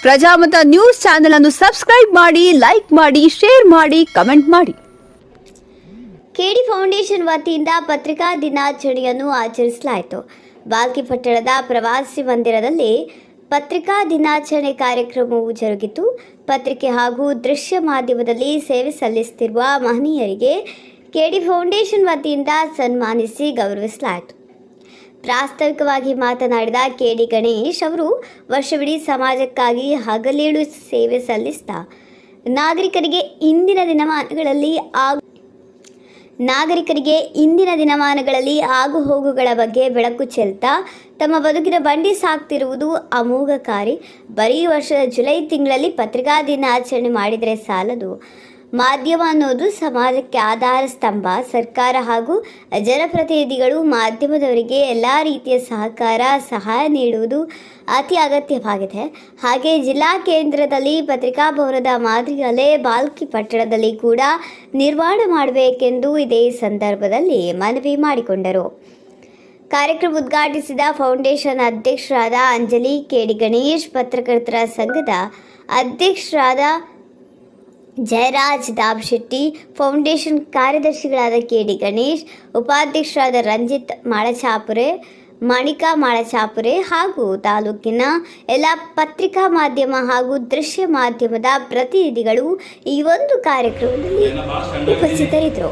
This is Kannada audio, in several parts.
ಪ್ರಜಾಮತ ನ್ಯೂಸ್ ಚಾನೆಲ್ ಅನ್ನು ಸಬ್ಸ್ಕ್ರೈಬ್ ಮಾಡಿ, ಲೈಕ್ ಮಾಡಿ, ಶೇರ್ ಮಾಡಿ, ಕಮೆಂಟ್ ಮಾಡಿ. ಕೆಡಿ ಫೌಂಡೇಶನ್ ವತಿಯಿಂದ ಪತ್ರಿಕಾ ದಿನಾಚರಣೆಯನ್ನು ಆಚರಿಸಲಾಯಿತು. ಬಾಲ್ಕಿ ಪಟ್ಟಣದ ಪ್ರವಾಸಿ ಮಂದಿರದಲ್ಲಿ ಪತ್ರಿಕಾ ದಿನಾಚರಣೆ ಕಾರ್ಯಕ್ರಮವು ಜರುಗಿತು. ಪತ್ರಿಕೆ ಹಾಗೂ ದೃಶ್ಯ ಮಾಧ್ಯಮದಲ್ಲಿ ಸೇವೆ ಸಲ್ಲಿಸುತ್ತಿರುವ ಮಹನೀಯರಿಗೆ ಕೆಡಿ ಫೌಂಡೇಶನ್ ವತಿಯಿಂದ ಸನ್ಮಾನಿಸಿ ಗೌರವಿಸಲಾಯಿತು. ಪ್ರಾಸ್ತಾವಿಕವಾಗಿ ಮಾತನಾಡಿದ ಕೆಡಿ ಗಣೇಶ್ ಅವರು ವರ್ಷವಿಡೀ ಸಮಾಜಕ್ಕಾಗಿ ಹಗಲಿರುಳು ಸೇವೆ ಸಲ್ಲಿಸಿದ ನಾಗರಿಕರಿಗೆ ಇಂದಿನ ದಿನಮಾನಗಳಲ್ಲಿ ಆಗು ಹೋಗುಗಳ ಬಗ್ಗೆ ಬೆಳಕು ಚೆಲ್ತಾ ತಮ್ಮ ಬದುಕಿನ ಬಂಡಿ ಸಾಕ್ತಿರುವುದು ಅಮೋಘಕಾರಿ. ಬರೀ ವರ್ಷದ ಜುಲೈ ತಿಂಗಳಲ್ಲಿ ಪತ್ರಿಕಾ ದಿನಾಚರಣೆ ಮಾಡಿದರೆ ಸಾಲದು. ಮಾಧ್ಯಮ ಅನ್ನೋದು ಸಮಾಜಕ್ಕೆ ಆಧಾರ ಸ್ತಂಭ. ಸರ್ಕಾರ ಹಾಗೂ ಜನಪ್ರತಿನಿಧಿಗಳು ಮಾಧ್ಯಮದವರಿಗೆ ಎಲ್ಲ ರೀತಿಯ ಸಹಾಯ ನೀಡುವುದು ಅತಿ ಅಗತ್ಯವಾಗಿದೆ. ಹಾಗೆ ಜಿಲ್ಲಾ ಕೇಂದ್ರದಲ್ಲಿ ಪತ್ರಿಕಾ ಭವನದ ಮಾದರಿಯಲ್ಲೇ ಬಾಲ್ಕಿ ಪಟ್ಟಣದಲ್ಲಿ ಕೂಡ ನಿರ್ಮಾಣ ಮಾಡಬೇಕೆಂದು ಇದೇ ಸಂದರ್ಭದಲ್ಲಿ ಮನವಿ ಮಾಡಿಕೊಂಡರು. ಕಾರ್ಯಕ್ರಮ ಉದ್ಘಾಟಿಸಿದ ಫೌಂಡೇಶನ್ ಅಧ್ಯಕ್ಷರಾದ ಅಂಜಲಿ, ಕೆಡಿ ಗಣೇಶ್, ಪತ್ರಕರ್ತರ ಸಂಘದ ಅಧ್ಯಕ್ಷರಾದ ಜಯರಾಜ್ ದಾಬಶೆಟ್ಟಿ, ಫೌಂಡೇಶನ್ ಕಾರ್ಯದರ್ಶಿಗಳಾದ ಕೆಡಿ ಗಣೇಶ್, ಉಪಾಧ್ಯಕ್ಷರಾದ ರಂಜಿತ್ ಮಾಳಚಾಪುರೆ, ಮಾಣಿಕಾ ಮಾಳಚಾಪುರೆ ಹಾಗೂ ತಾಲೂಕಿನ ಎಲ್ಲ ಪತ್ರಿಕಾ ಮಾಧ್ಯಮ ಹಾಗೂ ದೃಶ್ಯ ಮಾಧ್ಯಮದ ಪ್ರತಿನಿಧಿಗಳು ಈ ಒಂದು ಕಾರ್ಯಕ್ರಮದಲ್ಲಿ ಉಪಸ್ಥಿತರಿದ್ದರು.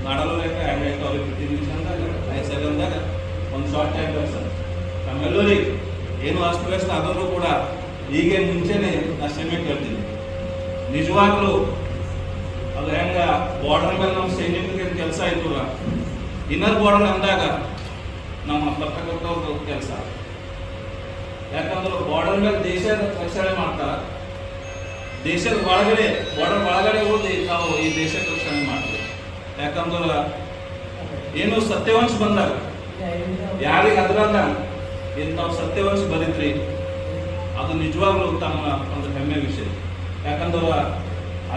ಮಾಡಲು ಅವ್ರಿಗೆ ಪ್ರತಿ ನಿಮಿಷ ಸೆಕೆಂಡ್ದಾಗ ಒಂದು ಶಾರ್ಟ್ ಟೈಮ್ ಸರ್ ನಮ್ಮೆಲ್ಲರಿಗೆ ಏನು ಅಸ್ತವ್ಯಸ್ತ ಆದರೂ ಕೂಡ ಹೀಗೆ ಮುಂಚೆನೆ ನಾ ಕ್ಷಮೆ ಕೇಳ್ತೀನಿ. ನಿಜವಾಗ್ಲೂ ಅದು ಹೆಂಗ ಬಾರ್ಡರ್ ಮೇಲೆ ನಮ್ಮ ಸೈನಿಕರಿಗೆ ಕೆಲಸ ಆಯ್ತು, ಇನ್ನರ್ ಬಾರ್ಡರ್ ಅಂದಾಗ ನಮ್ಮ ಪತ್ರಕರ್ತವ್ರದ್ದು ಕೆಲಸ. ಯಾಕಂದ್ರೆ ಬಾರ್ಡರ್ ಮೇಲೆ ದೇಶದ ರಕ್ಷಣೆ ಮಾಡ್ತಾರ, ದೇಶದ ಒಳಗಡೆ ಬಾರ್ಡರ್ ಒಳಗಡೆ ಹೋಗಿ ನಾವು ಈ ದೇಶದ ರಕ್ಷಣೆ ಮಾಡ್ತೀವಿ. ಯಾಕಂದ್ರೆ ಏನು ಸತ್ಯವಂಶ ಬಂದಾಗ ಯಾರಿಗೆ ಅದ್ರಾಗ ಇಂಥವು ಸತ್ಯವಂಶ ಬರೀತ್ರಿ, ಅದು ನಿಜವಾಗ್ಲೂ ತಮ್ಮ ಒಂದು ಹೆಮ್ಮೆ ವಿಷಯ. ಯಾಕಂದ್ರೆ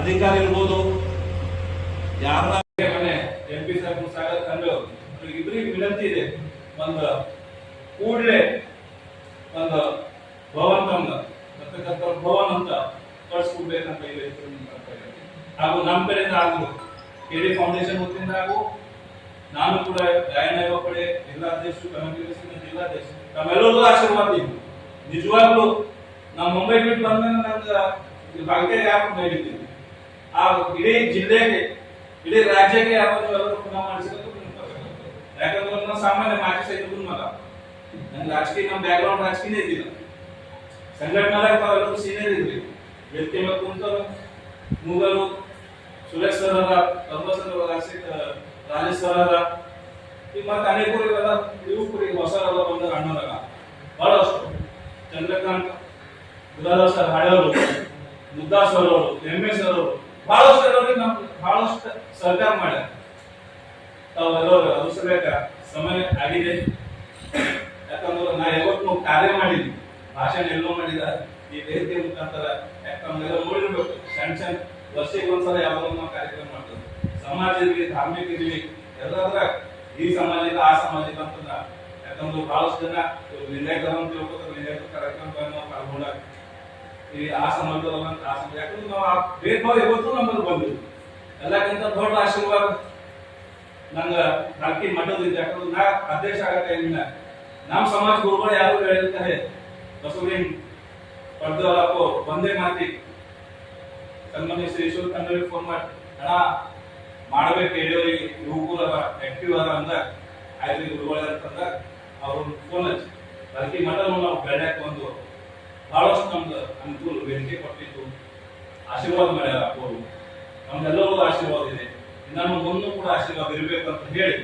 ಅಧಿಕಾರಿ ಇರ್ಬೋದು, ಯಾರ MP ಸಾಹೇಬ್ ಇಬ್ಬರಿಗೆ ವಿನಂತಿ ಇದೆ, ಒಂದು ಕೂಡಲೇ ಒಂದು ಭವನ್ ಭವನ್ ಅಂತ ಕಳ್ಸ್ಕೊಡ್ಬೇಕಂತ ಇದೆ. ಹಾಗೂ ನಮ್ಮ ಕಡೆಯಿಂದ ಆಗಲು ಕೆಡಿ ಫೌಂಡೇಶನ್ ವತಿಯಿಂದ ಹಾಗೂ ನಾನು ಕೂಡ ಗಾಯನ ಪಡೆ ಜಿಲ್ಲಾಧ್ಯಕ್ಷರು, ಕನ್ನಡ ಜಿಲ್ಲಾಧ್ಯಕ್ಷರು ನಮ್ಮೆಲ್ಲರಿಗೂ ಆಶೀರ್ವಾದ ಇತ್ತು. ನಿಜವಾಗ್ಲೂ ನಾವು ಮುಂಬೈ ಬಿಟ್ಟು ಬಂದ್ಮೇಲೆ ನಮ್ಗೆ ಭಾಗ್ಯ ಯಾಕೆ ಮಾಡಿದ್ದೀವಿ, ಆ ಇಡೀ ಜಿಲ್ಲೆಗೆ ಇಡೀ ರಾಜ್ಯಕ್ಕೆ ಯಾರು ಪುನಃ ಮಾಡಿಸಿದ್ರು. ಯಾಕಂದ್ರೆ ನಾವು ಸಾಮಾನ್ಯ ಮಾಜಿ ಸೈನಿಕನ ಮಗ, ನನ್ ರಾಜಕೀಯ ನಮ್ಮ ಬ್ಯಾಕ್ಗ್ರೌಂಡ್ ರಾಜಕೀಯ ಇದ್ದಿಲ್ಲ, ಸಂಘಟನೆದಾಗ ತಾವೆಲ್ಲರೂ ಸೀನಿಯರ್ ಇದ್ರಿ. ವೇದಿಕೆ ಮೇಲೆ ಕುಂತರು ಮೂಗರು ಸುರೇಶ್ ಸರ್ ಅದ, ರಾಜೇಶ್ ಸರ್ ಅದ, ಈಗ ಮತ್ತೆ ಅನೇಕರು ಇವೆಲ್ಲ ಯುವಕರಿಗೆ ಹೊಸ ಬಂದ ಅಣ್ಣದಾಗ ಬಹಳಷ್ಟು ಚಂದ್ರಕಾಂತ್ ಗುರಾದ ಸರ್ ಹಾಡೋರು, ಮುದ್ದಾ ಸರ್ ಅವರು, MS ಸರ್ ಅವರು, ಬಹಳಷ್ಟು ಎಲ್ಲರಿಗೆ ನಮ್ಗೆ ಬಹಳಷ್ಟು ಸಹಕಾರ ಮಾಡ್ಯಾರ. ತಾವೆಲ್ಲರೂ ಅದು ಸರಿಯಾಗ ಸಮಯ ಆಗಿದೆ. ಯಾಕಂದ್ರೆ ನಾ ಯಾವತ್ತು ಕಾರ್ಯ ಮಾಡಿದ್ವಿ, ಭಾಷಣ ಎಲ್ಲೋ ಮಾಡಿದ ಈ ವೇದಿಕೆ ಮುಖಾಂತರ. ಯಾಕಂದ್ರೆ ನೋಡಿರ್ಬೇಕು, ಸಣ್ಣ ವರ್ಷಕ್ಕೆ ಒಂದ್ಸಲ ಯಾವಾಗ ನಾವು ಕಾರ್ಯಕ್ರಮ ಮಾಡ್ತೇವೆ. ಸಮಾಜ ಇರ್ಲಿ, ಧಾರ್ಮಿಕ ಇರ್ಲಿ, ಎಲ್ಲಾದ್ರ ಈ ಸಮಾಜದ ಆ ಸಮಾಜದ ಅಂತಂದ. ಯಾಕಂದ್ರೆ ಬಹಳಷ್ಟು ಜನ ಲಿಂಗಾಯತ ತಿಳ್ಕೊತಾರೆ, ಲಿಂಗಾಯತ ಕಾರ್ಯಕ್ರಮಗಳನ್ನು ಪಾಲ್ಗೊಂಡ ಈ ಆ ಸಮಾಜದಲ್ಲ ಅಂತ ಆ ಸಮಾಜ. ಯಾಕಂದ್ರೆ ನಾವು ಆ ಭೇದ ಭಾವ ಇವತ್ತು ನಮ್ಮಲ್ಲಿ ಬಂದಿವಿ. ಎಲ್ಲಕ್ಕಿಂತ ದೊಡ್ಡ ಆಶೀರ್ವಾದ ನಂಗ ನಾಲ್ಕಿ ಮಠದಿಂದ. ಯಾಕಂದ್ರೆ ನಾ ಅಧ್ಯಕ್ಷ ಆಗತ್ತೆ ಇಲ್ಲ, ನಮ್ಮ ಸಮಾಜ ಗುರುಗಳು ಯಾರು ಹೇಳಿರ್ತಾರೆ, ಬಸವಲಿಂಗ ಪಡ್ದವರಪ್ಪ ಒಂದೇ ಮಾತಿ ಸನ್ಮಾನ್ಯ ಶ್ರೀ ಈಶ್ವರ ಕನ್ನಡಿಗೆ ಫೋನ್ ಮಾಡಿ, ಹಣ ಮಾಡಬೇಕು ಹೇಳಿದವರಿಗೆ ಯುವಕರ ಆಕ್ಟಿವ್ ಅದ ಅಂದ ಆಯ್ತು ಗುರುಗಳ ಅಂತಂದ ಅವ್ರ ಫೋನ್ ಹಚ್ಚಿ ಅದಕ್ಕೆ ಮಠ ನಾವು ಬೆಳೆಯಕ್ಕೆ ಒಂದು ಬಹಳಷ್ಟು ನಮ್ದು ಅನುಕೂಲ ವೇದಿಕೆ ಕೊಟ್ಟಿದ್ದು, ಆಶೀರ್ವಾದ ಮಾಡ್ಯಾರ ಅವರು. ನಮ್ದೆಲ್ಲರಿಗೂ ಆಶೀರ್ವಾದ ಇದೆ, ನಾನು ಮುಂದೂ ಕೂಡ ಆಶೀರ್ವಾದ ಇರಬೇಕು ಅಂತ ಹೇಳಿ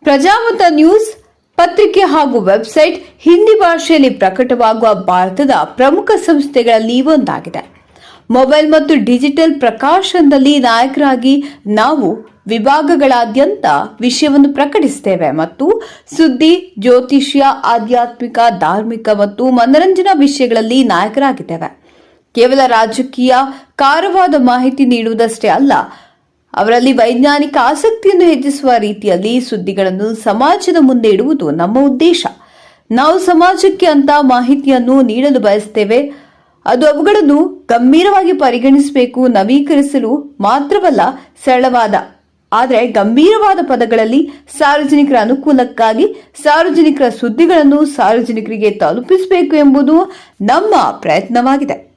ಪ್ರಜಾಮತ ನ್ಯೂಸ್ ಪತ್ರಿಕೆ ಹಾಗೂ ವೆಬ್ಸೈಟ್ ಹಿಂದಿ ಭಾಷೆಯಲ್ಲಿ ಪ್ರಕಟವಾಗುವ ಭಾರತದ ಪ್ರಮುಖ ಸಂಸ್ಥೆಗಳಲ್ಲಿ ಒಂದಾಗಿದೆ. ಮೊಬೈಲ್ ಮತ್ತು ಡಿಜಿಟಲ್ ಪ್ರಕಾಶನದಲ್ಲಿ ನಾಯಕರಾಗಿ ನಾವು ವಿಭಾಗಗಳಾದ್ಯಂತ ವಿಷಯವನ್ನು ಪ್ರಕಟಿಸುತ್ತೇವೆ ಮತ್ತು ಸುದ್ದಿ, ಜ್ಯೋತಿಷ್ಯ, ಆಧ್ಯಾತ್ಮಿಕ, ಧಾರ್ಮಿಕ ಮತ್ತು ಮನರಂಜನಾ ವಿಷಯಗಳಲ್ಲಿ ನಾಯಕರಾಗಿದ್ದೇವೆ. ಕೇವಲ ರಾಜಕೀಯ ಕಾರವಾದ ಮಾಹಿತಿ ನೀಡುವುದಷ್ಟೇ ಅಲ್ಲ, ಅವರಲ್ಲಿ ವೈಜ್ಞಾನಿಕ ಆಸಕ್ತಿಯನ್ನು ಹೆಚ್ಚಿಸುವ ರೀತಿಯಲ್ಲಿ ಸುದ್ದಿಗಳನ್ನು ಸಮಾಜದ ಮುಂದೆ ಇಡುವುದು ನಮ್ಮ ಉದ್ದೇಶ. ನಾವು ಸಮಾಜಕ್ಕೆ ಅಂತ ಮಾಹಿತಿಯನ್ನು ನೀಡಲು ಬಯಸುತ್ತೇವೆ. ಅದು ಅವುಗಳನ್ನು ಗಂಭೀರವಾಗಿ ಪರಿಗಣಿಸಬೇಕು, ನವೀಕರಿಸಲು ಮಾತ್ರವಲ್ಲ, ಸರಳವಾದ ಆದರೆ ಗಂಭೀರವಾದ ಪದಗಳಲ್ಲಿ ಸಾರ್ವಜನಿಕರ ಅನುಕೂಲಕ್ಕಾಗಿ ಸಾರ್ವಜನಿಕರ ಸುದ್ದಿಗಳನ್ನು ಸಾರ್ವಜನಿಕರಿಗೆ ತಲುಪಿಸಬೇಕು ಎಂಬುದು ನಮ್ಮ ಪ್ರಯತ್ನವಾಗಿದೆ.